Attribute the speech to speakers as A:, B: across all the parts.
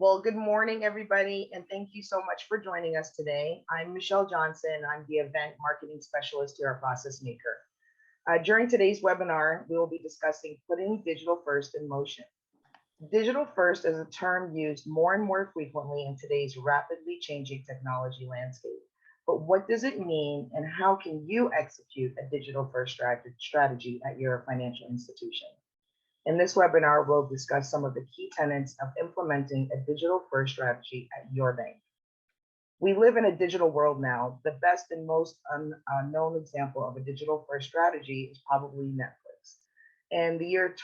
A: Well, good morning, everybody, and thank you so much for joining us today. I'm Michelle Johnson. I'm the event marketing specialist here at ProcessMaker. During today's webinar, we will be discussing putting digital first in motion. Digital first is a term used more and more frequently in today's rapidly changing technology landscape. But what does it mean, and how can you execute a digital first strategy at your financial institution? In this webinar, we'll discuss some of the key tenets of implementing a digital first strategy at your bank. We live in a digital world now. The best and most known example of a digital first strategy is probably Netflix. In the year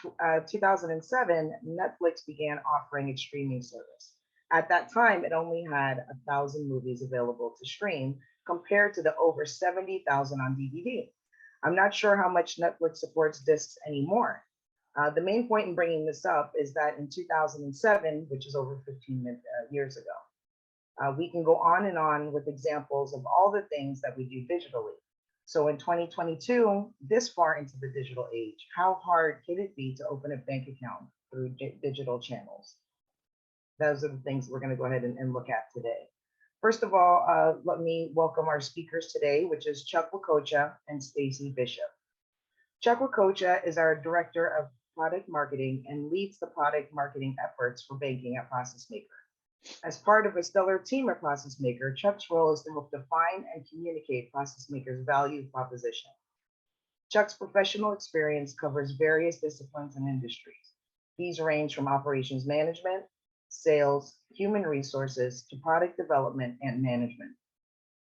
A: 2007, Netflix began offering its streaming service. At that time, it only had 1,000 movies available to stream compared to the over 70,000 on DVD. I'm not sure how much Netflix supports discs anymore. The main point in bringing this up is that in 2007, which is over 15 years ago, we can go on and on with examples of all the things that we do digitally. So in 2022, this far into the digital age, how hard can it be to open a bank account through digital channels? Those are the things we're going to go ahead and look at today. First of all, let me welcome our speakers today, which is Chuck Wakocha and Stacy Bishop. Chuck Wakocha is our Director of Product Marketing and leads the product marketing efforts for banking at ProcessMaker. As part of a stellar team at ProcessMaker, Chuck's role is to help define and communicate ProcessMaker's value proposition. Chuck's professional experience covers various disciplines and industries. These range from operations management, sales, human resources, to product development and management.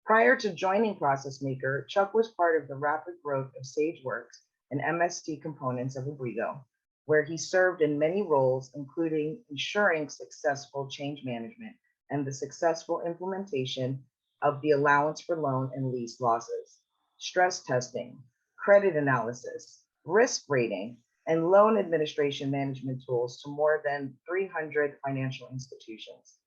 A: Prior to joining ProcessMaker, Chuck was part of the rapid growth of SageWorks and MST components of Abrigo, where he served in many roles, including ensuring successful change management and the successful implementation of the allowance for loan and lease losses, stress testing, credit analysis, risk rating, and loan administration management tools to more than 300 financial institutions.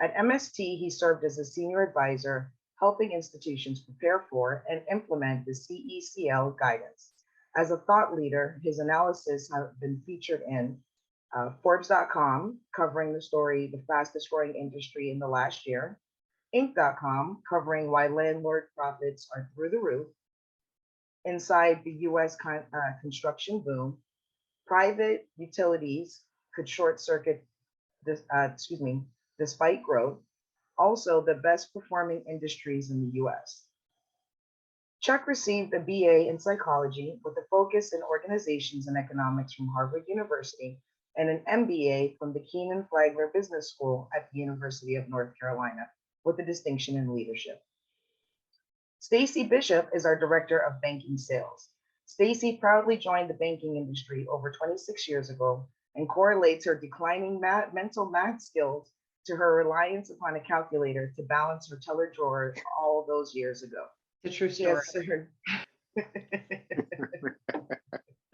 A: At MST, he served as a senior advisor, helping institutions prepare for and implement the CECL guidance. As a thought leader, his analysis have been featured in Forbes.com, covering the story, the fastest growing industry in the last year, Inc.com, covering why landlord profits are through the roof, Inside the US construction boom, private utilities could short circuit despite growth, also the best performing industries in the US. Chuck received a BA in psychology with a focus in organizations and economics from Harvard University and an MBA from the Keenan Flagler Business School at the University of North Carolina with a distinction in leadership. Stacy Bishop is our Director of Banking Sales. Stacy proudly joined the banking industry over 26 years ago and correlates her declining mental math skills to her reliance upon a calculator to balance her teller drawer all those years ago.
B: The true story. The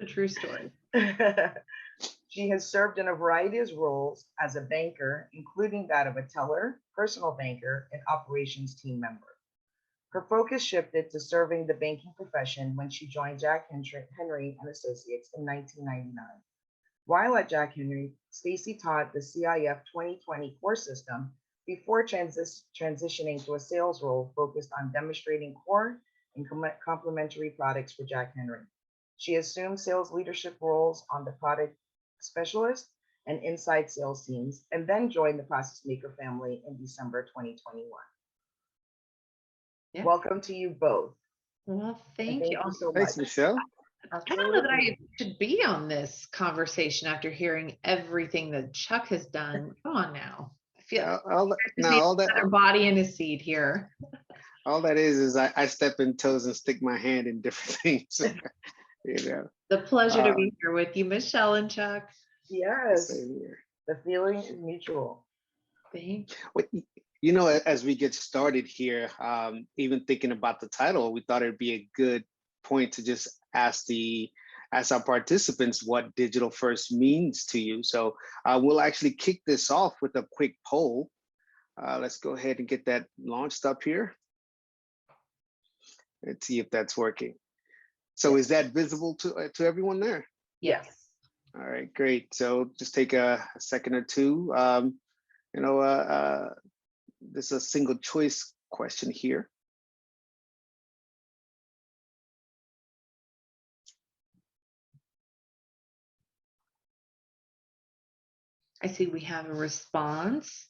B: true story.
A: She has served in a variety of roles as a banker, including that of a teller, personal banker, and operations team member. Her focus shifted to serving the banking profession when she joined Jack Henry and Associates in 1999. While at Jack Henry, Stacy taught the CIF 2020 core system before transitioning to a sales role focused on demonstrating core and complementary products for Jack Henry. She assumed sales leadership roles on the product specialist and inside sales teams, and then joined the ProcessMaker family in December 2021. Yeah. Welcome to you both.
B: Well, thank you
A: so much.
C: Thanks, Michelle.
B: I don't know that I should be on this conversation after hearing everything that Chuck has done. Come on now.
C: All that
B: body in his seat here.
C: All that is I step in toes and stick my hand in different things. You know.
B: The pleasure to be here with you, Michelle and Chuck.
A: Yes, the feeling is mutual.
B: Thank
C: you. You know, as we get started here, even thinking about the title, we thought it'd be a good point to just ask our participants what digital first means to you. So we'll actually kick this off with a quick poll. Let's go ahead and get that launched up here. Let's see if that's working. So is that visible to everyone there?
B: Yes.
C: All right, great. So just take a second or two You know, this is a single choice question here.
B: I see we have a response.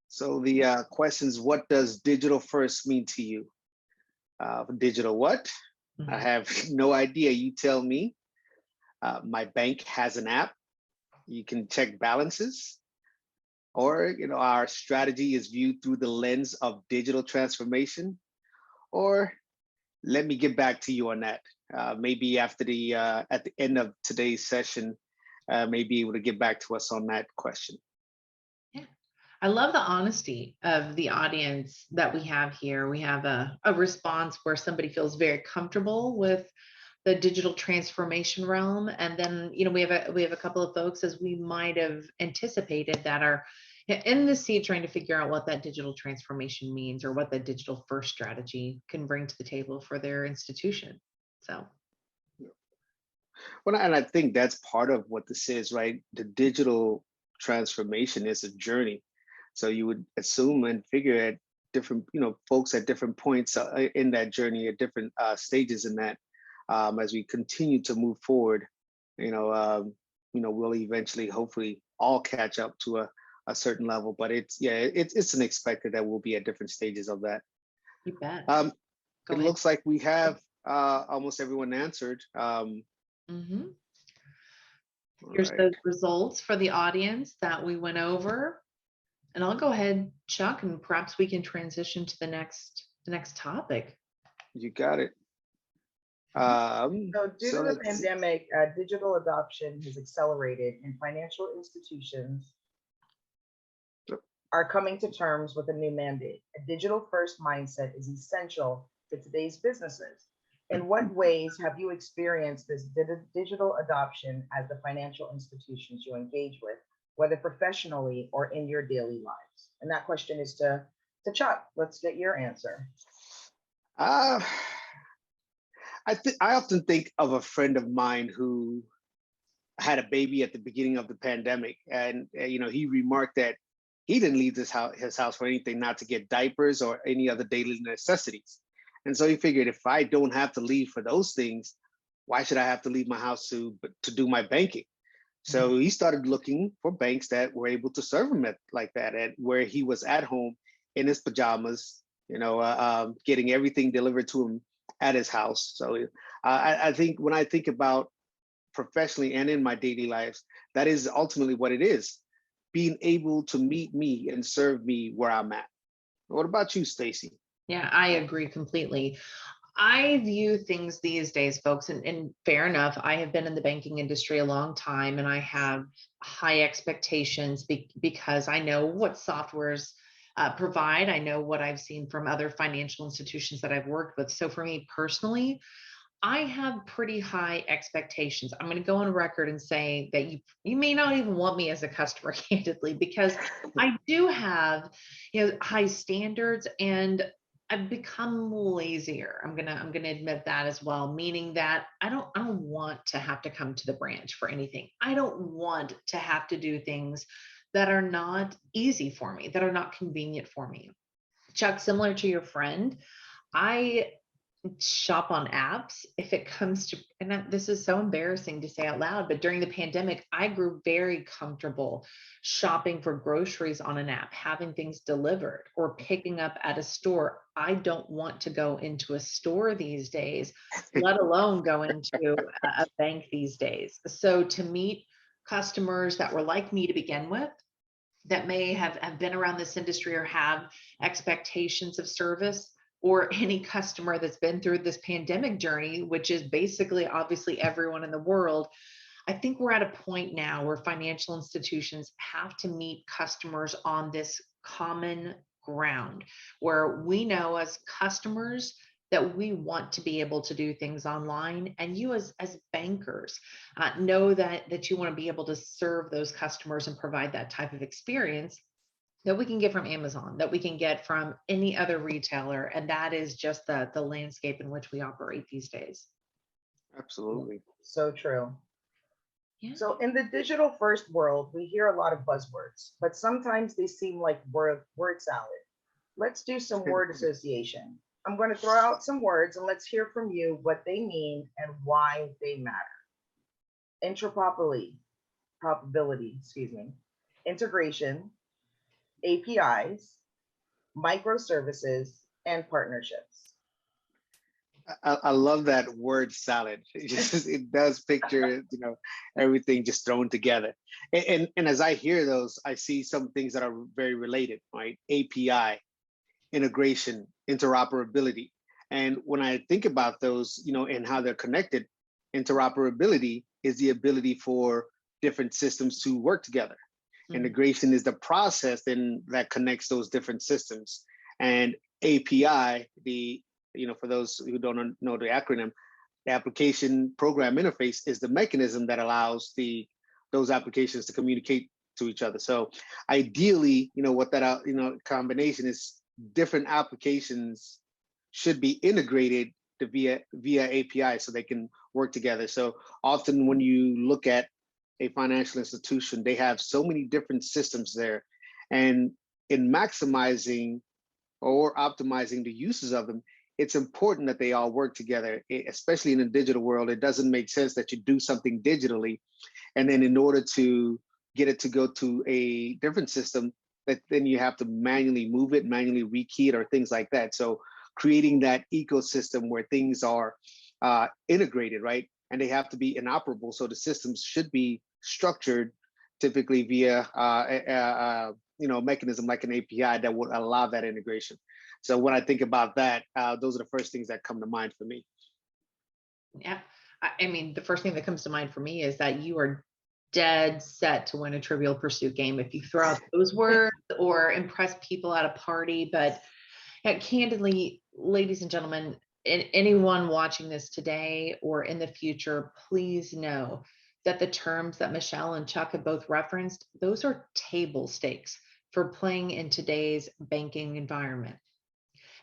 C: So the question is, what does digital first mean to you? Digital what? I have no idea. You tell me. My bank has an app. You can check balances. Or, you know, our strategy is viewed through the lens of digital transformation. Or let me get back to you on that. Maybe after the at the end of today's session, may be able to get back to us on that question.
B: Yeah, I love the honesty of the audience that we have here. We have a response where somebody feels very comfortable with the digital transformation realm, and then we have a couple of folks, as we might have anticipated, that are in the seat trying to figure out what that digital transformation means or what the digital first strategy can bring to the table for their institution. So,
C: well, and I think that's part of what this is, right? The digital transformation is a journey. So you would assume and figure at different, folks at different points in that journey, at different stages in that, as we continue to move forward, we'll eventually, hopefully, all catch up to a certain level. But it's an expected that we'll be at different stages of that.
B: you bet.
C: It looks like we have almost everyone answered.
B: Here's those results for the audience that we went over. And I'll go ahead, Chuck, and perhaps we can transition to the next topic.
C: You got it.
A: So due to the pandemic, digital adoption has accelerated, and financial institutions are coming to terms with a new mandate. A digital-first mindset is essential to today's businesses. In what ways have you experienced this digital adoption as the financial institutions you engage with, whether professionally or in your daily lives? And that question is to Chuck. Let's get your answer.
C: I often think of a friend of mine who had a baby at the beginning of the pandemic, and he remarked that he didn't leave his house for anything, not to get diapers or any other daily necessities. And so he figured, if I don't have to leave for those things, why should I have to leave my house to do my banking? So he started looking for banks that were able to serve him like that, and where he was at home in his pajamas, getting everything delivered to him at his house. So I think when I think about professionally and in my daily lives, that is ultimately what it is, being able to meet me and serve me where I'm at. What about you, Stacy?
B: Yeah, I agree completely. I view things these days, folks, and fair enough, I have been in the banking industry a long time, and I have high expectations because I know what softwares provide. I know what I've seen from other financial institutions that I've worked with. So for me personally, I have pretty high expectations. I'm going to go on record and say that you may not even want me as a customer, candidly, because I do have high standards, and I've become lazier. I'm gonna admit that as well, meaning that I don't want to have to come to the branch for anything. I don't want to have to do things that are not easy for me, that are not convenient for me. Chuck, similar to your friend, I shop on apps if it comes to, and this is so embarrassing to say out loud, but during the pandemic, I grew very comfortable shopping for groceries on an app, having things delivered, or picking up at a store. I don't want to go into a store these days, let alone go into a bank these days. So to meet customers that were like me to begin with, that may have been around this industry or have expectations of service, or any customer that's been through this pandemic journey, which is basically obviously everyone in the world, I think we're at a point now where financial institutions have to meet customers on this common ground, where we know as customers that we want to be able to do things online, and you as bankers know that you want to be able to serve those customers and provide that type of experience that we can get from Amazon, that we can get from any other retailer. And that is just the landscape in which we operate these days.
C: Absolutely.
A: So true.
B: Yeah.
A: So in the digital first world, we hear a lot of buzzwords, but sometimes they seem like word salad. Let's do some word association. I'm going to throw out some words and let's hear from you what they mean and why they matter. Excuse me, integration, APIs, microservices, and partnerships.
C: I love that word salad. It does picture, everything just thrown together. And as I hear those, I see some things that are very related, right? API, integration, interoperability. And when I think about those, and how they're connected, interoperability is the ability for different systems to work together.
B: Mhm.
C: Integration is the process then that connects those different systems. And API, for those who don't know the acronym, the application program interface is the mechanism that allows those applications to communicate to each other. So ideally, what that combination is, different applications should be integrated via API so they can work together. So often when you look at a financial institution, they have so many different systems there. And in maximizing or optimizing the uses of them, it's important that they all work together, especially in a digital world. It doesn't make sense that you do something digitally, and then in order to get it to go to a different system, that then you have to manually move it, manually rekey it, or things like that. So creating that ecosystem where things are integrated, right? And they have to be inoperable. So the systems should be structured typically via a mechanism like an API that would allow that integration. So when I think about that, those are the first things that come to mind for me.
B: Yeah. I mean, the first thing that comes to mind for me is that you are dead set to win a Trivial Pursuit game if you throw out those words or impress people at a party. But candidly, ladies and gentlemen, anyone watching this today or in the future, please know that the terms that Michelle and Chuck have both referenced, those are table stakes for playing in today's banking environment.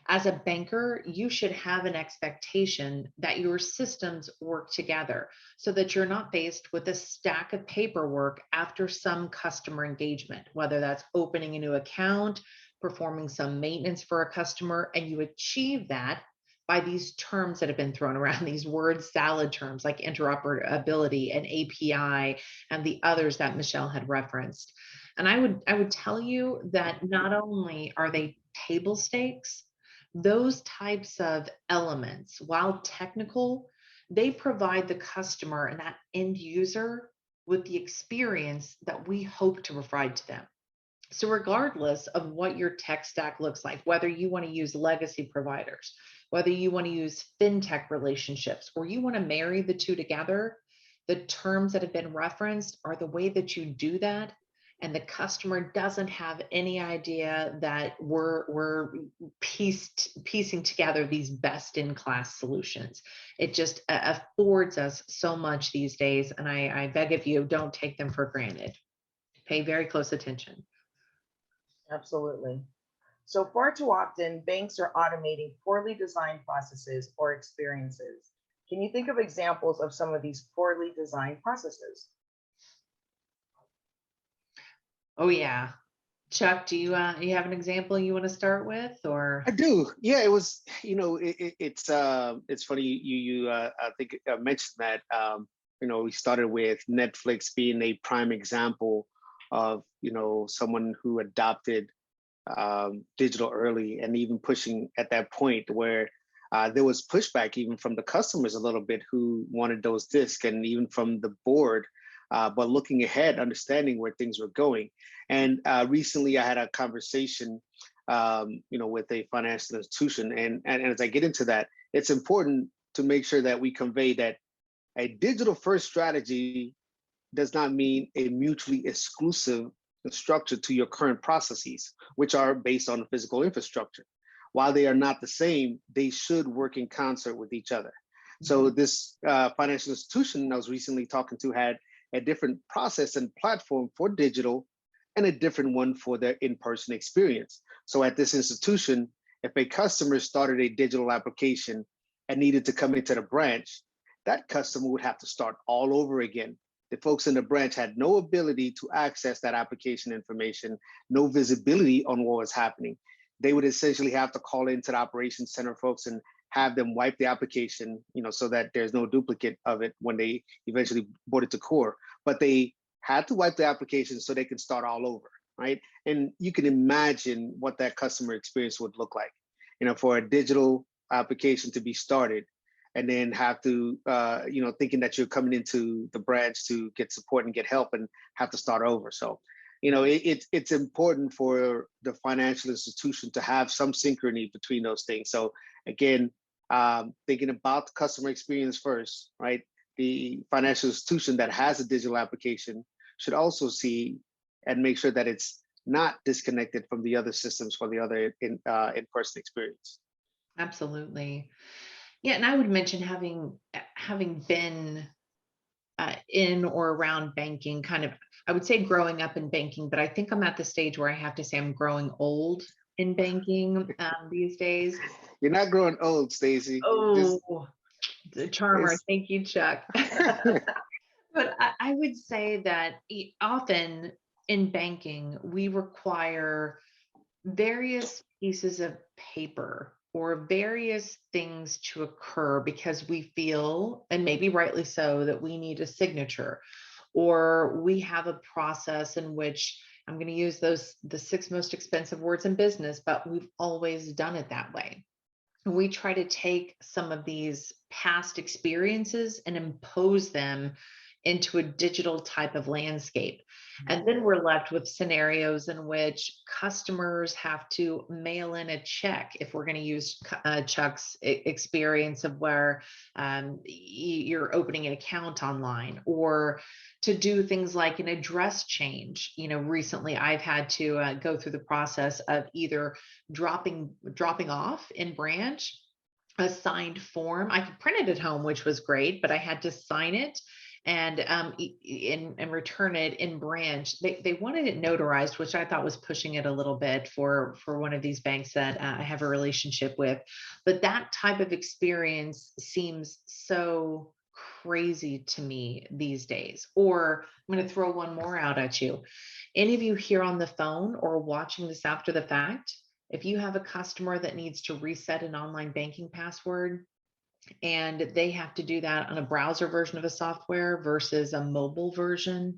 B: As a banker, you should have an expectation that your systems work together so that you're not faced with a stack of paperwork after some customer engagement, whether that's opening a new account, performing some maintenance for a customer, and you achieve that by these terms that have been thrown around, these word salad terms like interoperability and API and the others that Michelle had referenced. And I would tell you that not only are they table stakes, those types of elements, while technical, they provide the customer and that end user with the experience that we hope to provide to them. So regardless of what your tech stack looks like, whether you want to use legacy providers, whether you want to use fintech relationships, or you want to marry the two together, the terms that have been referenced are the way that you do that. And the customer doesn't have any idea that we're piecing together these best in class solutions. It just affords us so much these days. And I beg of you, don't take them for granted. Pay very close attention.
A: Absolutely. So far too often, banks are automating poorly designed processes or experiences. Can you think of examples of some of these poorly designed processes?
B: Oh yeah. Chuck, do you have an example you want to start with, or?
C: I do. Yeah, it was. It's funny I think mentioned that. We started with Netflix being a prime example of someone who adopted digital early, and even pushing at that point where there was pushback even from the customers a little bit who wanted those discs, and even from the board. But looking ahead, understanding where things were going. And recently, I had a conversation, with a financial institution, and as I get into that, it's important to make sure that we convey that a digital first strategy does not mean a mutually exclusive structure to your current processes, which are based on physical infrastructure. While they are not the same, they should work in concert with each other. So this financial institution I was recently talking to had a different process and platform for digital and a different one for their in-person experience. So at this institution, if a customer started a digital application and needed to come into the branch, that customer would have to start all over again. The folks in the branch had no ability to access that application information, no visibility on what was happening. They would essentially have to call into the operations center folks and have them wipe the application, so that there's no duplicate of it when they eventually brought it to core. But they had to wipe the application so they can start all over, right? And you can imagine what that customer experience would look like, for a digital application to be started and then have to, thinking that you're coming into the branch to get support and get help and have to start over. So, it's important for the financial institution to have some synchrony between those things. So again, thinking about the customer experience first, right? The financial institution that has a digital application should also see and make sure that it's not disconnected from the other systems for the other in-person experience.
B: Absolutely. Yeah, and I would mention having been in or around banking, kind of, I would say growing up in banking, but I think I'm at the stage where I have to say I'm growing old in banking these days.
C: You're not growing old, Stacy.
B: Oh, the charmer. Thank you, Chuck. But I would say that often in banking, we require various pieces of paper or various things to occur because we feel, and maybe rightly so, that we need a signature, or we have a process in which I'm going to use the 6 most expensive words in business, but we've always done it that way. We try to take some of these past experiences and impose them into a digital type of landscape. And then we're left with scenarios in which customers have to mail in a check, if we're going to use Chuck's experience of where you're opening an account online, or to do things like an address change. Recently I've had to go through the process of either dropping off in branch a signed form. I could print it at home, which was great, but I had to sign it and return it in branch. They wanted it notarized, which I thought was pushing it a little bit for one of these banks that I have a relationship with. But that type of experience seems so crazy to me these days. Or I'm going to throw one more out at you. Any of you here on the phone or watching this after the fact, if you have a customer that needs to reset an online banking password, and they have to do that on a browser version of a software versus a mobile version,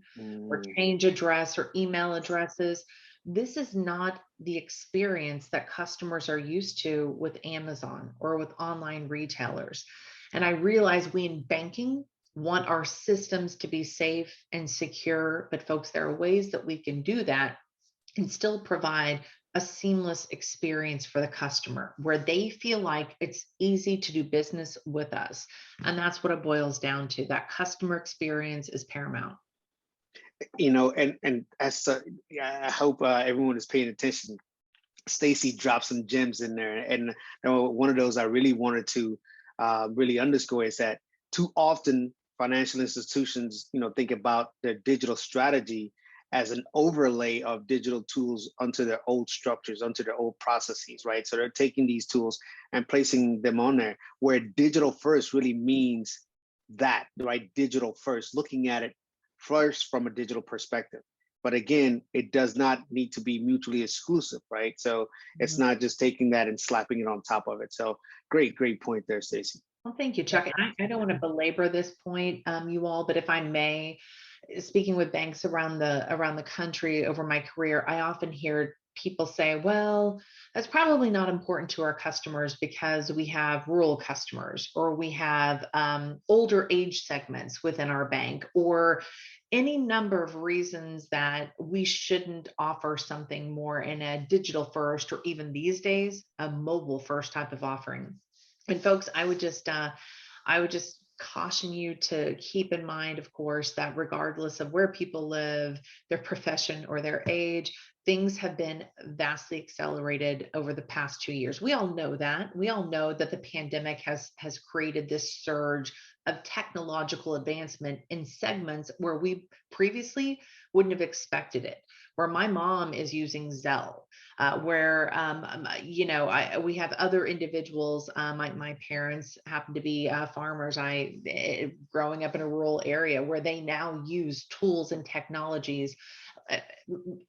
B: or change address or email addresses, this is not the experience that customers are used to with Amazon or with online retailers. And I realize we in banking want our systems to be safe and secure, but folks, there are ways that we can do that and still provide a seamless experience for the customer where they feel like it's easy to do business with us. And that's what it boils down to. That customer experience is paramount.
C: And as I hope everyone is paying attention. Stacy dropped some gems in there, and one of those I really wanted to really underscore is that too often financial institutions, think about their digital strategy as an overlay of digital tools onto their old structures, onto their old processes, right? So they're taking these tools and placing them on there, where digital first really means that, right? Digital first, looking at it first from a digital perspective. But again, it does not need to be mutually exclusive, right? So it's not just taking that and slapping it on top of it. So great point there, Stacy.
B: Well, thank you, Chuck. I don't want to belabor this point, you all, but if I may, speaking with banks around the country over my career, I often hear people say, well, that's probably not important to our customers because we have rural customers, or we have older age segments within our bank, or any number of reasons that we shouldn't offer something more in a digital first, or even these days, a mobile first type of offering. And folks, I would just caution you to keep in mind, of course, that regardless of where people live, their profession, or their age, things have been vastly accelerated over the past 2 years. We all know that. We all know that the pandemic has created this surge of technological advancement in segments where we previously wouldn't have expected it. where my mom is using Zelle, where we have other individuals. My parents happen to be farmers. Growing up in a rural area where they now use tools and technologies. uh,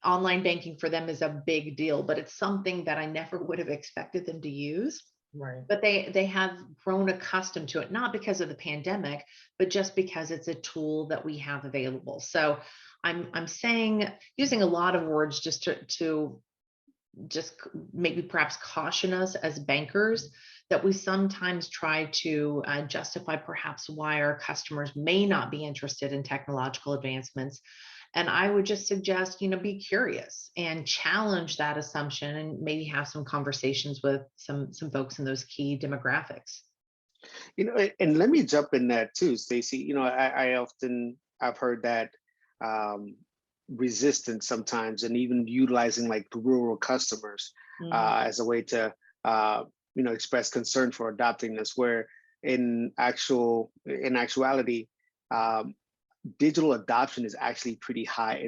B: Online banking for them is a big deal, but it's something that I never would have expected them to use.
A: Right.
B: But they have grown accustomed to it, not because of the pandemic, but just because it's a tool that we have available. So I'm saying, using a lot of words just to just maybe perhaps caution us as bankers, that we sometimes try to justify perhaps why our customers may not be interested in technological advancements. And I would just suggest, be curious and challenge that assumption, and maybe have some conversations with some folks in those key demographics.
C: And let me jump in that too, Stacy. I've heard that um, resistance sometimes, and even utilizing like rural customers as a way to express concern for adopting this. Where in actuality, um, digital adoption is actually pretty high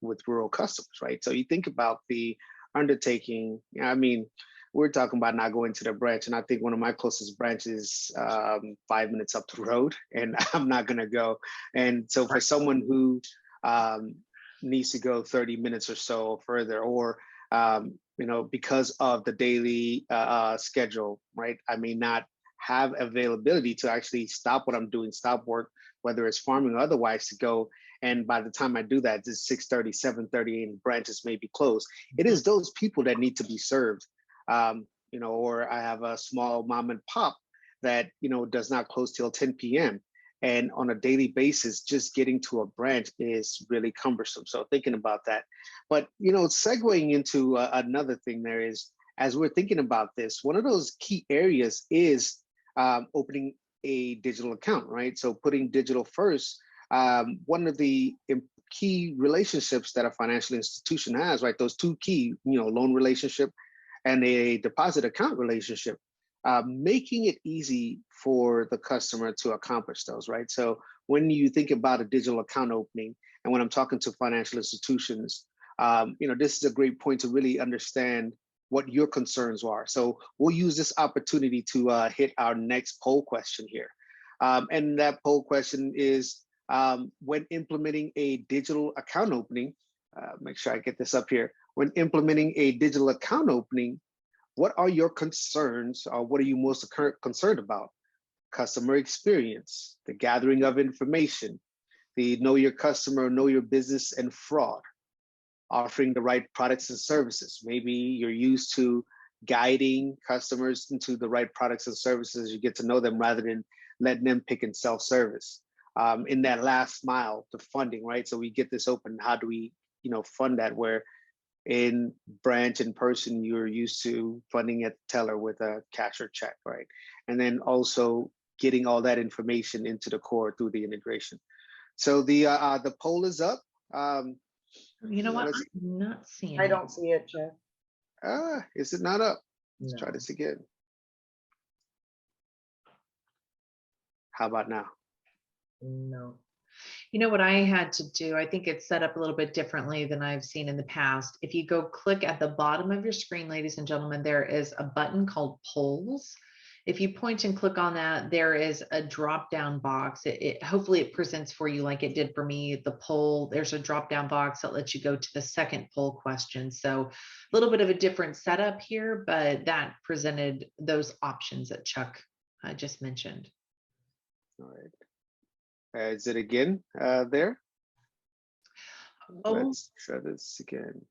C: with rural customers, right? So you think about the undertaking. I mean, we're talking about not going to the branch, and I think one of my closest branches 5 minutes up the road, and I'm not going to go. And so for someone who needs to go 30 minutes or so further, or because of the daily schedule, right? I may not have availability to actually stop what I'm doing, stop work, whether it's farming or otherwise, to go. And by the time I do that, it's 6:30, 7:30, and branches may be closed. It is those people that need to be served. Or I have a small mom and pop that, does not close till 10 p.m. And on a daily basis, just getting to a branch is really cumbersome. So thinking about that. But, segueing into another thing there is, as we're thinking about this, one of those key areas is opening a digital account, right? So putting digital first. One of the key relationships that a financial institution has, right? Those two key, loan relationship and a deposit account relationship, making it easy for the customer to accomplish those, right? So when you think about a digital account opening, and when I'm talking to financial institutions, this is a great point to really understand what your concerns are. So we'll use this opportunity to hit our next poll question here. And that poll question is, when implementing a digital account opening, make sure I get this up here. When implementing a digital account opening, what are your concerns, or what are you most concerned about? Customer experience, the gathering of information, the know your customer, know your business, and fraud, offering the right products and services. Maybe you're used to guiding customers into the right products and services as you get to know them, rather than letting them pick in self-service. In that last mile, the funding, right? So we get this open. How do we, fund that? Where in branch, in person, you're used to funding at the teller with a cash or check, right? And then also getting all that information into the core through the integration. So the poll is up.
B: You know what? I'm not seeing
A: I
B: it.
A: don't see it, Jeff.
C: Is it not up? Let's
A: No.
C: try this again. How about now?
A: No.
B: You know what I had to do? I think it's set up a little bit differently than I've seen in the past. If you go click at the bottom of your screen, ladies and gentlemen, there is a button called polls. If you point and click on that, there is a drop down box. Hopefully it presents for you like it did for me. The poll, there's a drop down box that lets you go to the second poll question. So a little bit of a different setup here, but that presented those options that Chuck just mentioned.
C: All right. Is it again there?
B: Oh.
C: Let's try this again.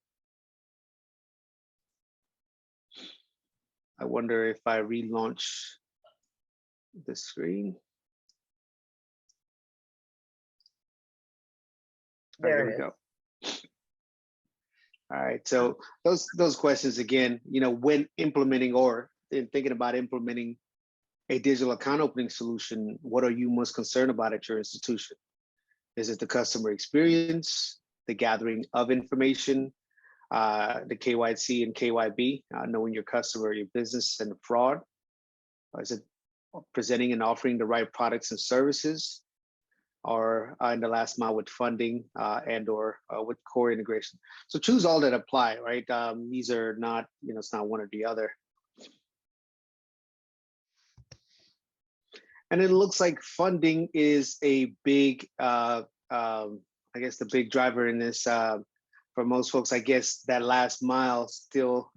C: I wonder if I relaunch the screen.
A: There
C: we
A: it
C: go. All right. So those questions again, when implementing or in thinking about implementing a digital account opening solution, what are you most concerned about at your institution? Is it the customer experience, the gathering of information, the KYC and KYB, knowing your customer, your business, and the fraud? Or is it presenting and offering the right products and services? or in the last mile with funding and/or with core integration. So choose all that apply, right? These are not, it's not one or the other. And it looks like funding is a big, I guess, the big driver in this for most folks. I guess that last mile still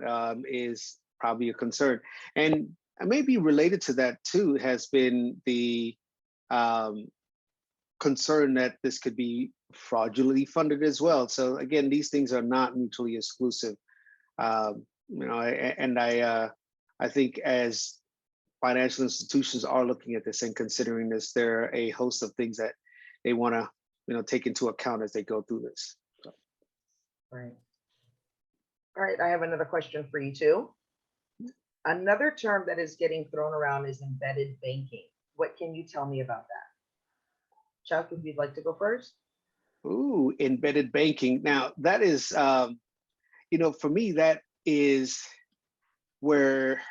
C: is probably a concern. And maybe related to that too has been the concern that this could be fraudulently funded as well. So again, these things are not mutually exclusive. I think as financial institutions are looking at this and considering this, there are a host of things that they want to, take into account as they go through this. So.
A: Right. All right, I have another question for you too. Another term that is getting thrown around is embedded banking. What can you tell me about that? Chuck, if you'd like to go first.
C: Ooh, embedded banking. Now that is, for me, that is where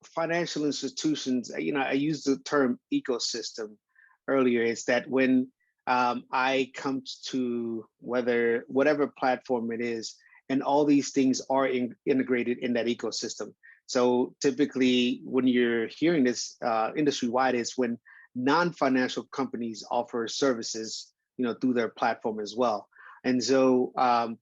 C: financial institutions, I used the term ecosystem earlier. It's that when I come to whatever platform it is, and all these things are integrated in that ecosystem. So typically when you're hearing this industry-wide is when non-financial companies offer services, through their platform as well. And so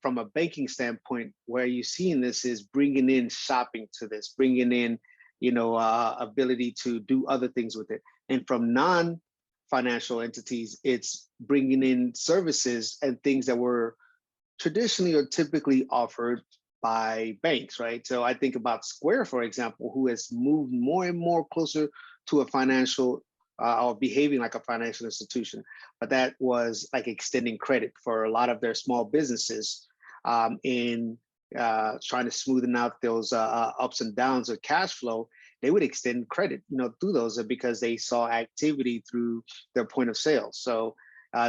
C: from a banking standpoint, where you're seeing this is bringing in shopping to this, bringing in, ability to do other things with it. And from non-financial entities, it's bringing in services and things that were traditionally or typically offered by banks, right? So I think about Square, for example, who has moved more and more closer to a financial or behaving like a financial institution. But that was like extending credit for a lot of their small businesses in trying to smoothen out those ups and downs of cash flow. They would extend credit, through those because they saw activity through their point of sale. So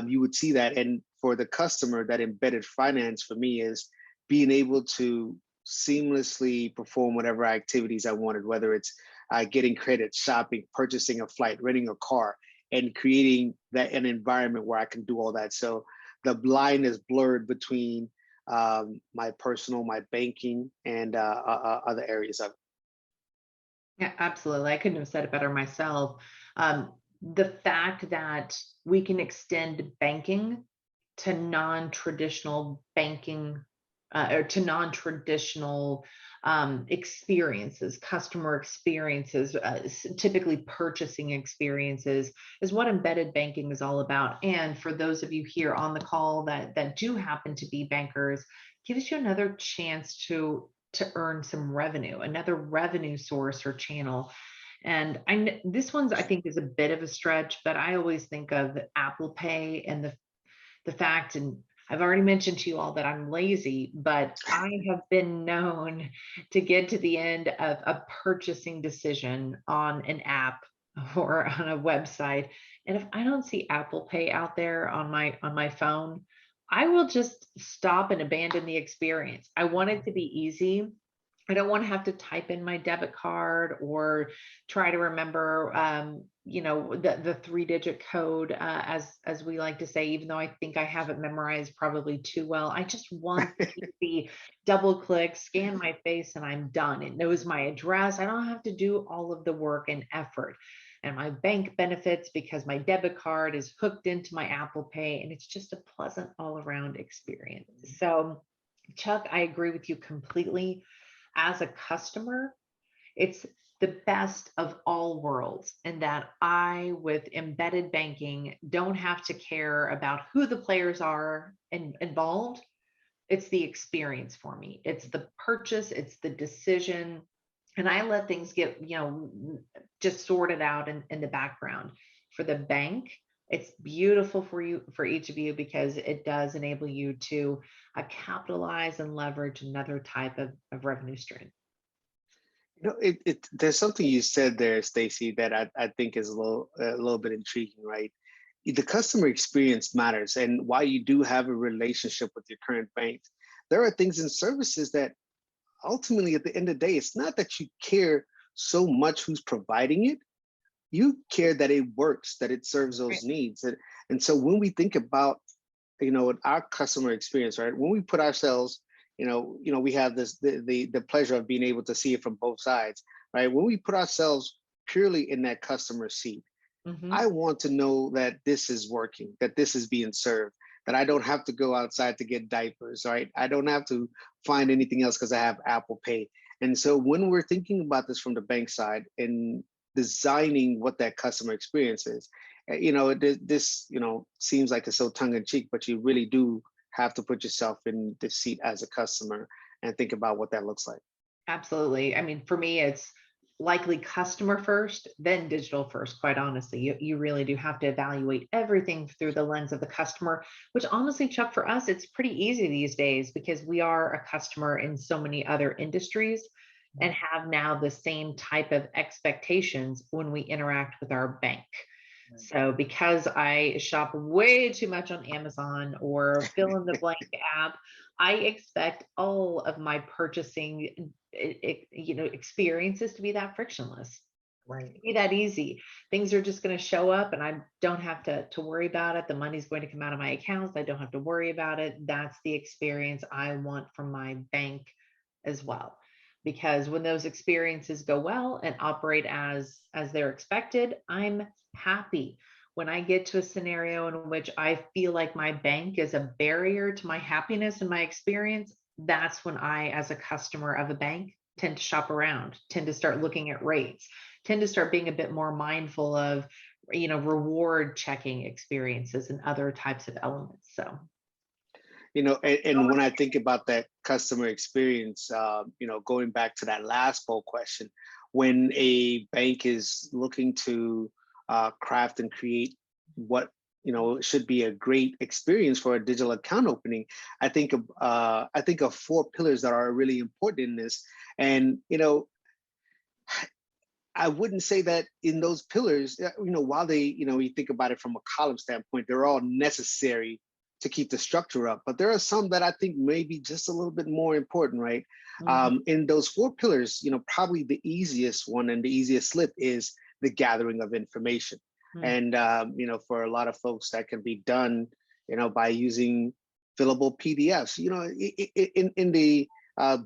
C: you would see that. And for the customer, that embedded finance for me is being able to seamlessly perform whatever activities I wanted, whether it's getting credit, shopping, purchasing a flight, renting a car, and creating an environment where I can do all that. So the line is blurred between my personal, my banking, and other areas of it.
B: Yeah, absolutely. I couldn't have said it better myself. The fact that we can extend banking to non-traditional banking or to non-traditional experiences, customer experiences, typically purchasing experiences is what embedded banking is all about. And for those of you here on the call that do happen to be bankers, gives you another chance to earn some revenue, another revenue source or channel. And this one's, I think, is a bit of a stretch, but I always think of Apple Pay and the fact, and I've already mentioned to you all that I'm lazy, but I have been known to get to the end of a purchasing decision on an app or on a website. And if I don't see Apple Pay out there on my phone, I will just stop and abandon the experience. I want it to be easy. I don't want to have to type in my debit card or try to remember, the 3-digit code, as we like to say, even though I think I have it memorized probably too well. I just want to be double click, scan my face, and I'm done. It knows my address. I don't have to do all of the work and effort. And my bank benefits because my debit card is hooked into my Apple Pay, and it's just a pleasant all around experience. So, Chuck, I agree with you completely. As a customer, it's the best of all worlds in that with embedded banking, don't have to care about who the players are involved. It's the experience for me. It's the purchase, it's the decision. And I let things get, just sorted out in the background. For the bank, it's beautiful for each of you, because it does enable you to capitalize and leverage another type of revenue stream.
C: There's something you said there, Stacy, that I think is a little bit intriguing, right? The customer experience matters, and while you do have a relationship with your current bank, there are things and services that ultimately, at the end of the day, it's not that you care so much who's providing it. you care that it works, that it serves those needs. And so when we think about, our customer experience, right? When we put ourselves, we have this the pleasure of being able to see it from both sides, right? When we put ourselves purely in that customer seat,
B: Mhm.
C: I want to know that this is working, that this is being served, that I don't have to go outside to get diapers, right? I don't have to find anything else because I have Apple Pay. And so when we're thinking about this from the bank side and designing what that customer experience is, this, seems like it's so tongue in cheek, but you really do have to put yourself in the seat as a customer and think about what that looks like.
B: Absolutely. I mean, for me, it's likely customer first, then digital first, quite honestly. You really do have to evaluate everything through the lens of the customer, which honestly, Chuck, for us, it's pretty easy these days because we are a customer in so many other industries and have now the same type of expectations when we interact with our bank. So because I shop way too much on Amazon or fill in the blank app, I expect all of my purchasing, experiences to be that frictionless,
A: Right.
B: be that easy. Things are just going to show up and I don't have to worry about it. The money's going to come out of my accounts. I don't have to worry about it. That's the experience I want from my bank as well. Because when those experiences go well and operate as they're expected, I'm happy. When I get to a scenario in which I feel like my bank is a barrier to my happiness and my experience, that's when I, as a customer of a bank, tend to shop around, tend to start looking at rates, tend to start being a bit more mindful of, reward checking experiences and other types of elements. So,
C: And when I think about that customer experience, going back to that last poll question, when a bank is looking to craft and create what should be a great experience for a digital account opening, I think of four pillars that are really important in this. And I wouldn't say that in those pillars, while they, you think about it from a column standpoint, they're all necessary to keep the structure up. But there are some that I think may be just a little bit more important, right? In those four pillars, probably the easiest one and the easiest slip is the gathering of information. And, for a lot of folks, that can be done, by using fillable PDFs. In the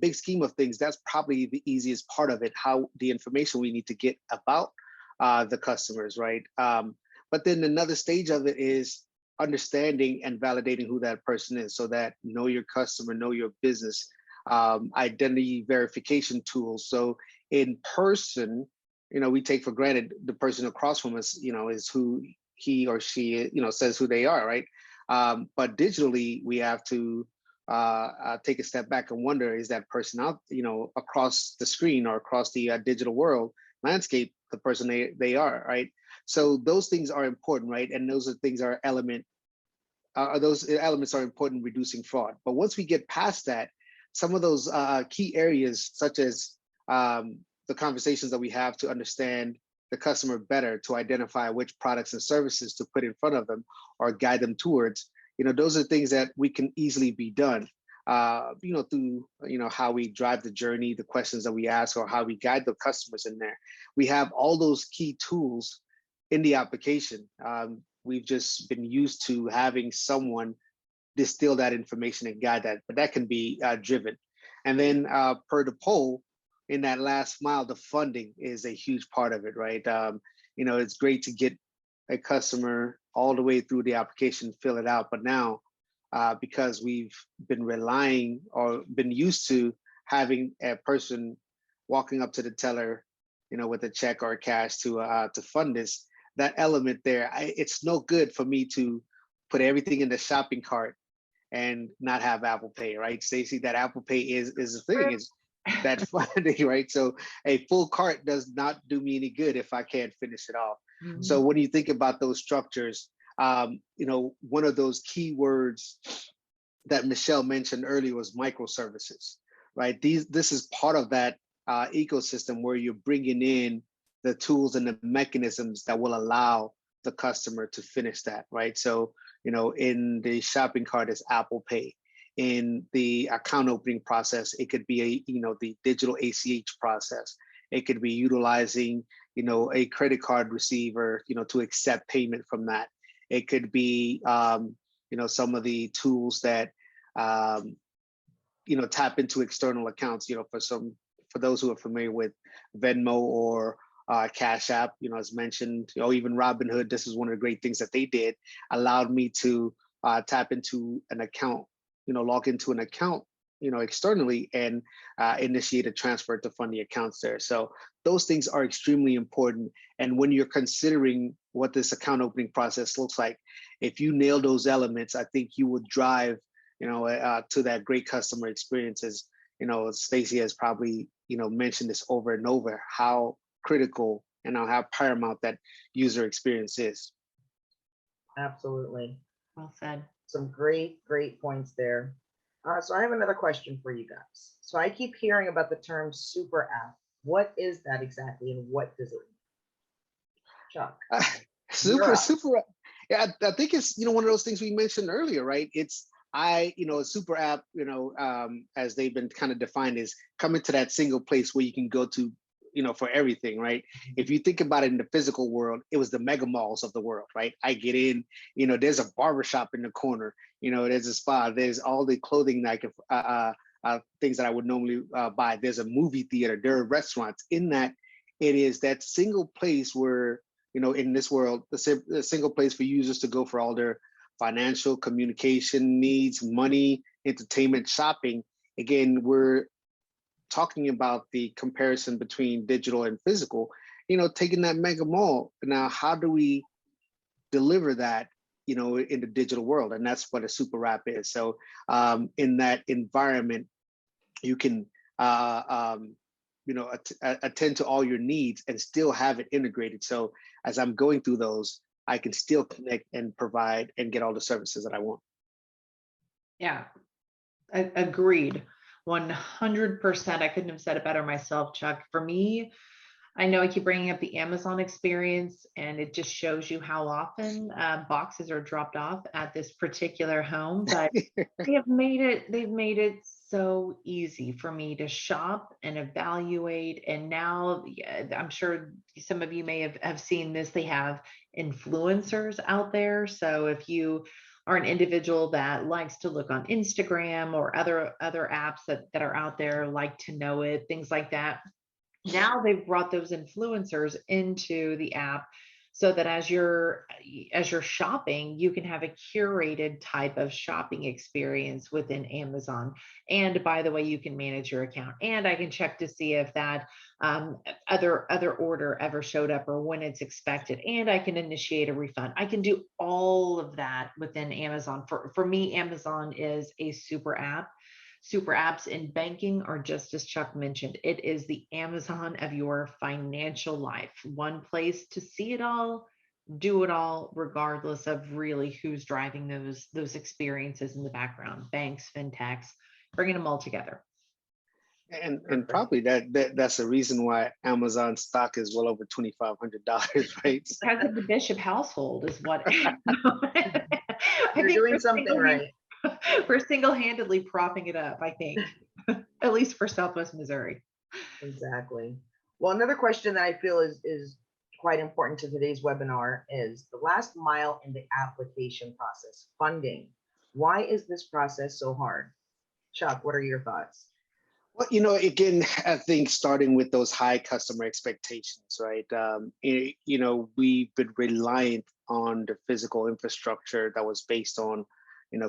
C: big scheme of things, that's probably the easiest part of it, how the information we need to get about the customers, right? But then another stage of it is understanding and validating who that person is, so that know your customer, know your business, identity verification tools. So in person, we take for granted the person across from us, is who he or she, says who they are, right? But digitally, we have to take a step back and wonder, is that person out, across the screen or across the digital world landscape, the person they are, right? So those things are important, right? And those elements are important in reducing fraud. But once we get past that, some of those key areas, such as the conversations that we have to understand the customer better, to identify which products and services to put in front of them or guide them towards, those are things that we can easily be done, through, how we drive the journey, the questions that we ask, or how we guide the customers in there. We have all those key tools in the application. We've just been used to having someone distill that information and guide that, but that can be driven. And then per the poll, in that last mile, the funding is a huge part of it, right? It's great to get a customer all the way through the application, fill it out. But now, because we've been relying or been used to having a person walking up to the teller, with a check or cash to fund this, that element there, it's no good for me to put everything in the shopping cart and not have Apple Pay, right? Stacy, that Apple Pay is the thing, is that funding, right? So a full cart does not do me any good if I can't finish it off. So when you think about those structures, one of those key words that Michelle mentioned earlier was microservices, right? This is part of that ecosystem where you're bringing in the tools and the mechanisms that will allow the customer to finish that, right? So, in the shopping cart is Apple Pay. In the account opening process, it could be the digital ACH process. It could be utilizing, a credit card receiver, to accept payment from that. It could be, some of the tools that, tap into external accounts, for those who are familiar with Venmo or Cash App, as mentioned, even Robinhood. This is one of the great things that they did, allowed me to tap into an account, log into an account, externally, and initiate a transfer to fund the accounts there. So those things are extremely important. And when you're considering what this account opening process looks like, if you nail those elements, I think you will drive, to that great customer experiences. Stacy has probably, mentioned this over and over, how critical and how paramount that user experience is.
A: Absolutely.
B: Well said.
A: Some great points there. So I have another question for you guys. So I keep hearing about the term super app. What is that exactly, and what does it mean? Chuck.
C: Super. Yeah, I think it's, one of those things we mentioned earlier, right? It's a super app, as they've been kind of defined, is coming to that single place where you can go to, for everything, right? If you think about it in the physical world, it was the mega malls of the world, right? I get in, there's a barbershop in the corner, there's a spa, there's all the clothing that I can, things that I would normally buy. There's a movie theater, there are restaurants. In that, it is that single place where, in this world, the single place for users to go for all their financial, communication needs, money, entertainment, shopping. Again, we're talking about the comparison between digital and physical, taking that mega mall. Now, how do we deliver that, in the digital world? And that's what a super app is. So in that environment, you can, attend to all your needs and still have it integrated. So as I'm going through those, I can still connect and provide and get all the services that I want.
B: Yeah, agreed. 100%. I couldn't have said it better myself, Chuck. For me, I know I keep bringing up the Amazon experience, and it just shows you how often boxes are dropped off at this particular home. But they've made it so easy for me to shop and evaluate. And now, I'm sure some of you may have seen this. They have influencers out there. So if you are an individual that likes to look on Instagram or other apps that are out there, like to know it, things like that. Now they've brought those influencers into the app so that as you're shopping, you can have a curated type of shopping experience within Amazon. And by the way, you can manage your account, and I can check to see if that other order ever showed up or when it's expected, and I can initiate a refund. I can do all of that within Amazon. For me, Amazon is a super app. Super apps in banking are, just as Chuck mentioned, it is the Amazon of your financial life. One place to see it all, do it all, regardless of really who's driving those experiences in the background. Banks, fintechs, bringing them all together.
C: And probably that's the reason why Amazon stock is well over $2,500, right?
B: Because of the Bishop household is what.
A: You're doing something right.
B: We're single-handedly propping it up, I think, at least for Southwest Missouri.
A: Exactly. Well, another question that I feel is quite important to today's webinar is the last mile in the application process, funding. Why is this process so hard? Chuck, what are your thoughts?
C: Well, again, I think starting with those high customer expectations, right? We've been reliant on the physical infrastructure that was based on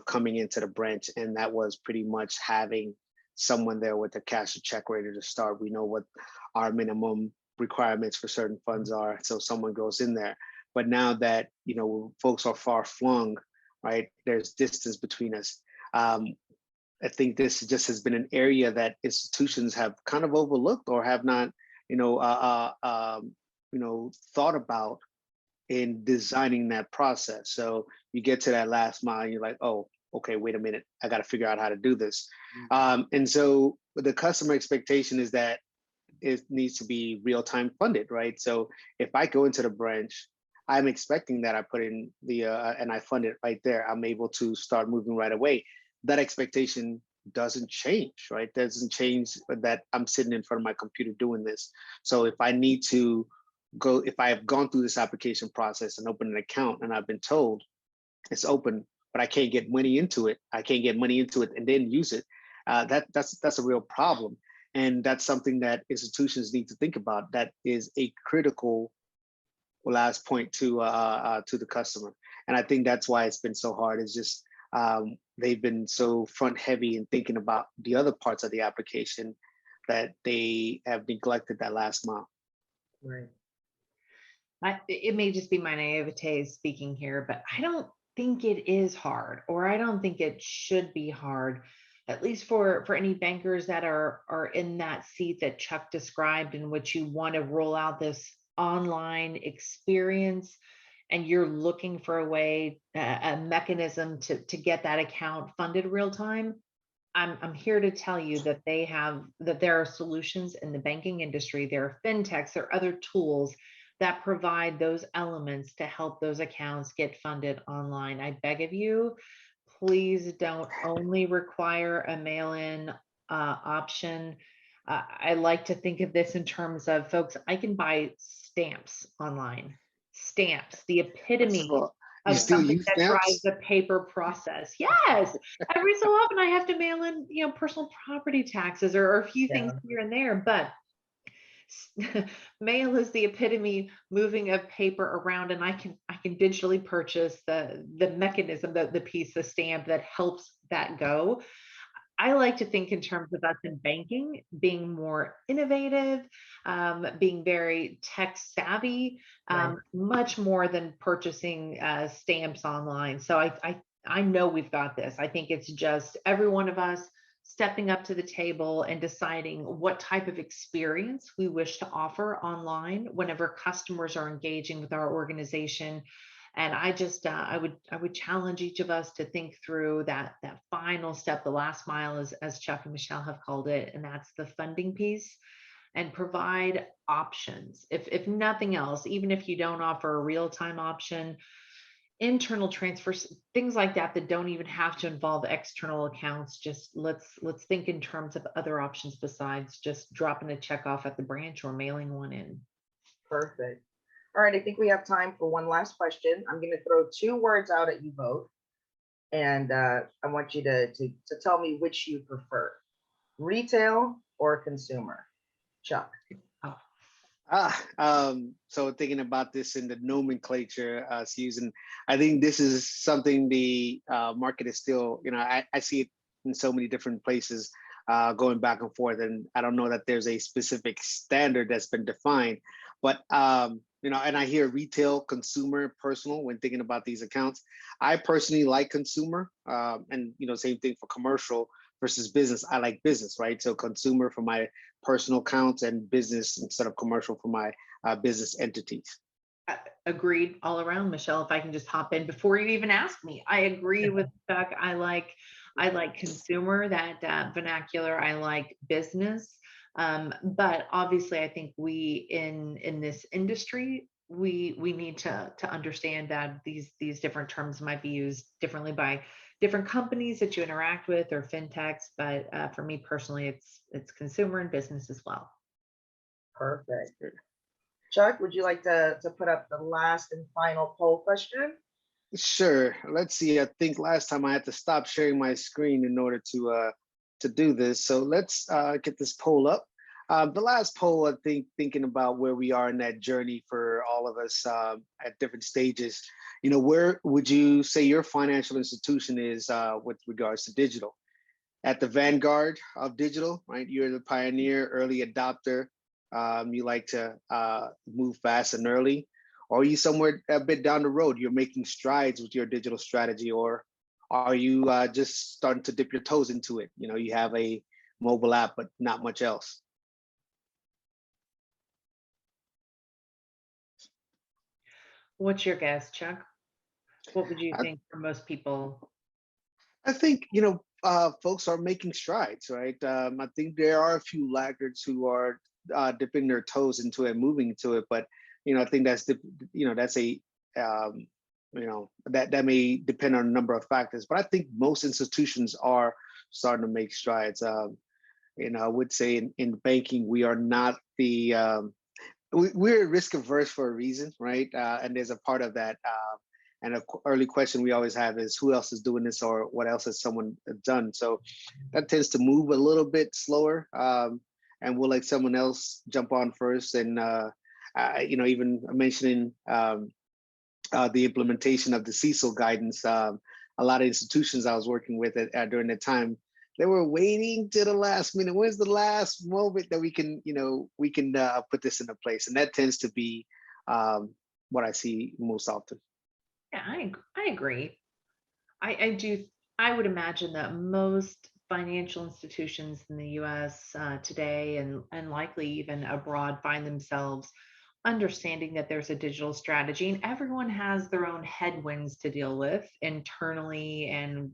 C: coming into the branch. And that was pretty much having someone there with a cash or check ready to start. We know what our minimum requirements for certain funds are. So someone goes in there. But now that, folks are far flung, right? There's distance between us. I think this just has been an area that institutions have kind of overlooked or have not, thought about in designing that process. So you get to that last mile and you're like, oh, okay, wait a minute, I got to figure out how to do this. And so the customer expectation is that it needs to be real-time funded, right? So if I go into the branch, I'm expecting that I put in the, and I fund it right there, I'm able to start moving right away. That expectation doesn't change, right? Doesn't change that I'm sitting in front of my computer doing this. So if I need to if I have gone through this application process and opened an account and I've been told it's open, but I can't get money into it. I can't get money into it and then use it. That's a real problem, and that's something that institutions need to think about. That is a critical last point to the customer, and I think that's why it's been so hard. It's just they've been so front heavy in thinking about the other parts of the application that they have neglected that last mile.
A: Right.
B: It may just be my naivete speaking here, but I don't think it is hard, or I don't think it should be hard, at least for any bankers that are in that seat that Chuck described, in which you want to roll out this online experience and you're looking for a way, a mechanism to get that account funded real time. I'm here to tell you that there are solutions in the banking industry, there are fintechs, there are other tools that provide those elements to help those accounts get funded online. I beg of you, please don't only require a mail-in option. I like to think of this in terms of, folks, I can buy stamps online. Stamps, the epitome
C: You
B: of
C: still
B: something
C: use
B: that drives
C: stamps?
B: the paper process. Yes, every so often I have to mail in, personal property taxes or a few things here and there, but mail is the epitome moving of paper around, and I can digitally purchase the mechanism, the piece, the stamp that helps that go. I like to think in terms of us in banking being more innovative, being very tech savvy, much more than purchasing stamps online. So I know we've got this. I think it's just every one of us stepping up to the table and deciding what type of experience we wish to offer online whenever customers are engaging with our organization. And I just I would challenge each of us to think through that final step, the last mile, as Chuck and Michelle have called it, and that's the funding piece, and provide options. If nothing else, even if you don't offer a real-time option, internal transfers, things like that don't even have to involve external accounts. Just let's think in terms of other options besides just dropping a check off at the branch or mailing one in.
A: Perfect. All right, I think we have time for one last question. I'm going to throw two words out at you both, and I want you to tell me which you prefer: retail or consumer. Chuck.
C: So thinking about this in the nomenclature, Susan, I think this is something the market is still, I see it in so many different places going back and forth, and I don't know that there's a specific standard that's been defined, but and I hear retail, consumer, personal when thinking about these accounts. I personally like consumer, and same thing for commercial versus business. I like business, right? So consumer for my personal accounts and business instead of commercial for my business entities.
B: Agreed all around, Michelle. If I can just hop in before you even ask me, I agree with Chuck. I like consumer, that vernacular. I like business. But obviously, I think we in this industry, we need to understand that these different terms might be used differently by different companies that you interact with or fintechs. But for me personally, it's consumer and business as well.
A: Perfect. Chuck, would you like to put up the last and final poll question?
C: Sure. Let's see. I think last time I had to stop sharing my screen in order to do this. So let's get this poll up. The last poll, I think, thinking about where we are in that journey for all of us at different stages, where would you say your financial institution is with regards to digital? At the vanguard of digital, right? You're the pioneer, early adopter. You like to move fast and early, or are you somewhere a bit down the road? You're making strides with your digital strategy, or are you just starting to dip your toes into it? You have a mobile app, but not much else.
B: What's your guess, Chuck? What would you think for most people?
C: I think, folks are making strides, right? I think there are a few laggards who are dipping their toes into it, moving into it. But, I think that's that may depend on a number of factors. But I think most institutions are starting to make strides. I would say in banking, we are not the we're risk averse for a reason, right? And there's a part of that. And an early question we always have is who else is doing this or what else has someone done? So that tends to move a little bit slower. And we'll let someone else jump on first. And, even mentioning the implementation of the CECL guidance, a lot of institutions I was working with during that time, they were waiting to the last minute. When's the last moment that we can put this into place? And that tends to be what I see most often.
B: Yeah, I agree. I do. I would imagine that most financial institutions in the U.S. Today and likely even abroad find themselves understanding that there's a digital strategy and everyone has their own headwinds to deal with internally and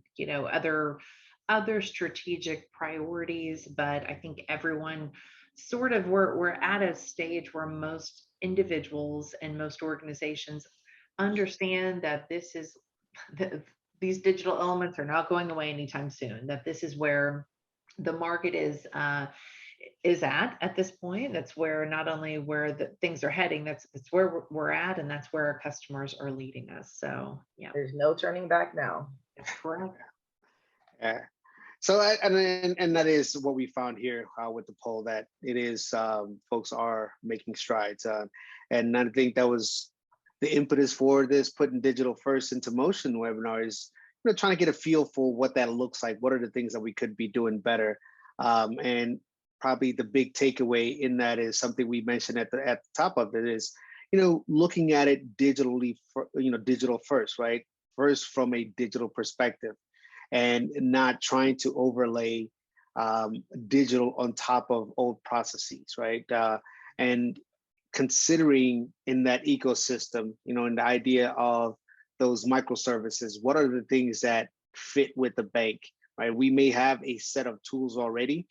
B: other strategic priorities. But I think everyone sort of we're at a stage where most individuals and most organizations understand that this is these digital elements are not going away anytime soon, that this is where the market is at this point. That's where not only where the things are heading, that's where we're at, and that's where our customers are leading us. So yeah,
A: There's no turning back now.
B: that's correct.
C: Yeah. So and that is what we found here with the poll, that it is folks are making strides, and I think that was the impetus for this putting digital first into motion webinar is trying to get a feel for what that looks like. What are the things that we could be doing better? And probably the big takeaway in that is something we mentioned at the top of it is, looking at it digitally, digital first, right? First from a digital perspective, and not trying to overlay digital on top of old processes, right? And considering in that ecosystem, in the idea of those microservices, what are the things that fit with the bank, right? We may have a set of tools already.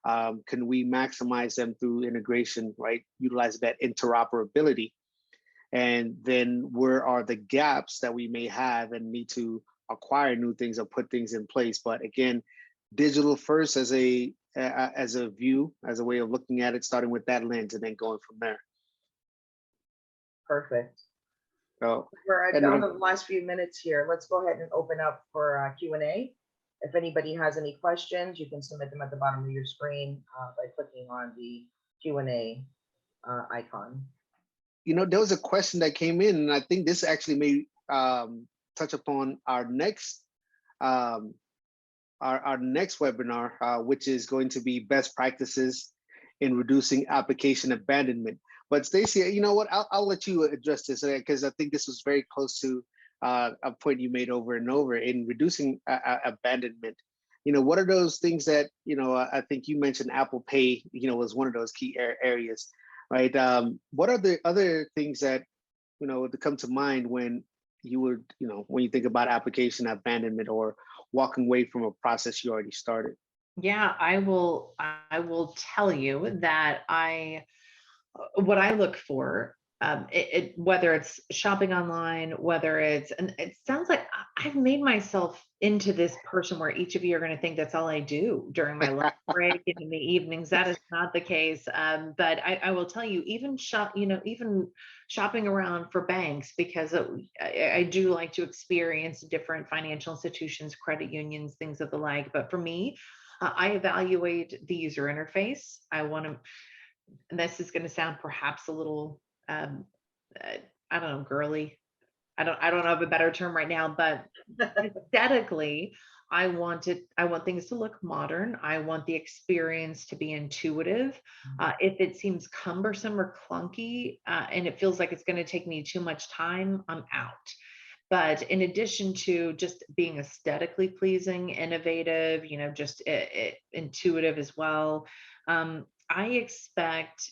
C: Can we maximize them through integration, right? Utilize that interoperability. And then where are the gaps that we may have and need to acquire new things or put things in place? But again, digital first as a view, as a way of looking at it, starting with that lens and then going from there.
A: Perfect.
C: So
A: We're down to the last few minutes here. Let's go ahead and open up for Q&A. If anybody has any questions, you can submit them at the bottom of your screen by clicking on the Q&A icon.
C: There was a question that came in, and I think this actually may touch upon our next our next webinar, which is going to be best practices in reducing application abandonment. But Stacy, you know what? I'll let you address this because I think this was very close to a point you made over and over in reducing abandonment. What are those things that, I think you mentioned Apple Pay, was one of those key areas, right? What are the other things that, to come to mind when you would, when you think about application abandonment or walking away from a process you already started?
B: Yeah, I will tell you that what I look for, whether it's shopping online, whether it's, and it sounds like I've made myself into this person where each of you are going to think that's all I do during my lunch break and in the evenings. That is not the case. But I will tell you, even even shopping around for banks, because I do like to experience different financial institutions, credit unions, things of the like. But for me, I evaluate the user interface. I want to, and this is going to sound perhaps a little, I don't know, girly. I don't have a better term right now, but aesthetically, I want things to look modern. I want the experience to be intuitive. If it seems cumbersome or clunky, and it feels like it's going to take me too much time, I'm out. But in addition to just being aesthetically pleasing, innovative, just intuitive as well, I expect,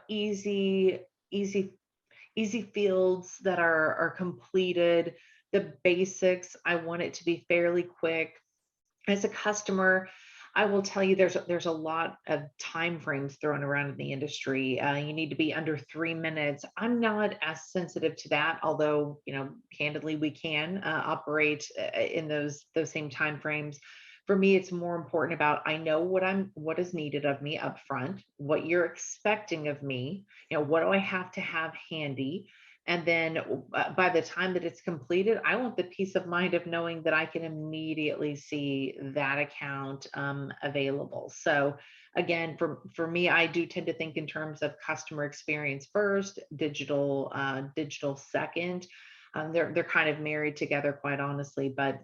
B: easy fields that are completed, the basics. I want it to be fairly quick. As a customer, I will tell you there's a lot of time frames thrown around in the industry. You need to be under 3 minutes. I'm not as sensitive to that, although candidly we can operate in those same time frames. For me, it's more important about, I know what is needed of me up front, what you're expecting of me, what do I have to have handy? And then by the time that it's completed, I want the peace of mind of knowing that I can immediately see that account available. So again, for me, I do tend to think in terms of customer experience first, digital second. They're kind of married together, quite honestly, but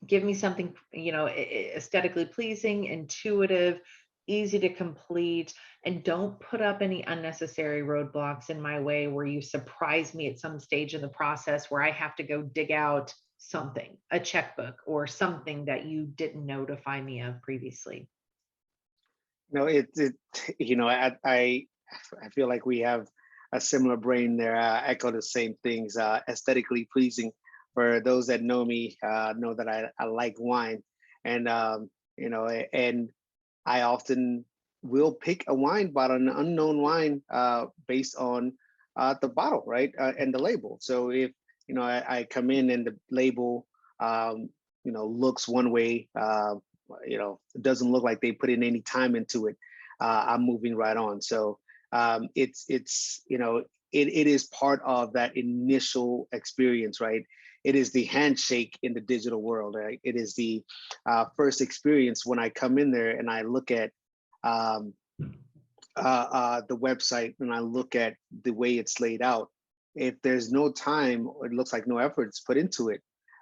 B: give me something, aesthetically pleasing, intuitive, easy to complete, and don't put up any unnecessary roadblocks in my way where you surprise me at some stage in the process where I have to go dig out something, a checkbook or something that you didn't notify me of previously.
C: No, I feel like we have a similar brain there. Echo the same things. Aesthetically pleasing. For those that know me, know that I like wine, and and I often will pick a wine bottle, an unknown wine, based on the bottle, right, and the label. So if I come in and the label, looks one way, it doesn't look like they put in any time into it. I'm moving right on. So it's it is part of that initial experience, right? It is the handshake in the digital world, right? It is the first experience when I come in there and I look at the website and I look at the way it's laid out. If there's no time, or it looks like no effort is put into it,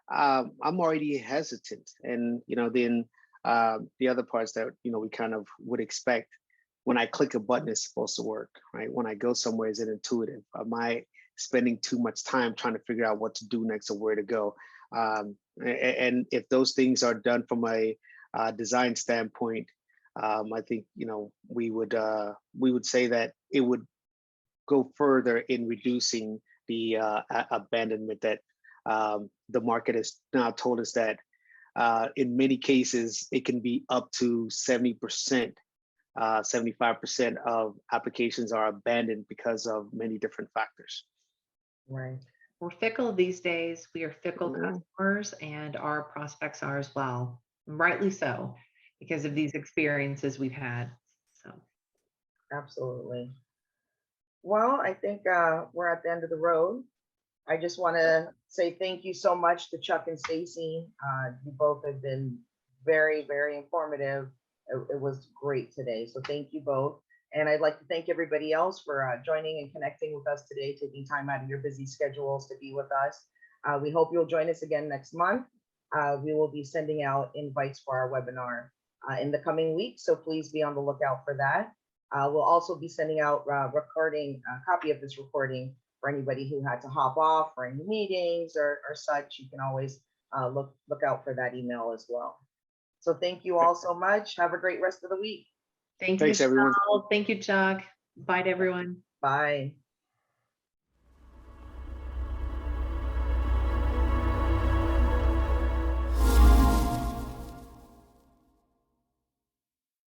C: I'm already hesitant. And then the other parts that we kind of would expect, when I click a button, it's supposed to work, right? When I go somewhere, is it intuitive? Am I spending too much time trying to figure out what to do next or where to go? And if those things are done from a design standpoint, I think we would say that it would go further in reducing the abandonment that the market has now told us that in many cases it can be up to 70%. 75% of applications are abandoned because of many different factors.
A: Right.
B: We're fickle these days. We are fickle
C: Mhm.
B: customers, and our prospects are as well. Rightly so, because of these experiences we've had. So,
A: Absolutely. Well, I think we're at the end of the road. I just want to say thank you so much to Chuck and Stacy. You both have been very, very informative. It was great today. So thank you both. And I'd like to thank everybody else for joining and connecting with us today, taking time out of your busy schedules to be with us. We hope you'll join us again next month. We will be sending out invites for our webinar in the coming weeks. So please be on the lookout for that. We'll also be sending out a copy of this recording for anybody who had to hop off for any meetings or such. You can always look out for that email as well. So thank you all so much. Have a great rest of the week.
B: thank you,
C: Thanks, everyone.
B: Michelle. Thank you, Chuck. Bye to everyone.
A: Bye.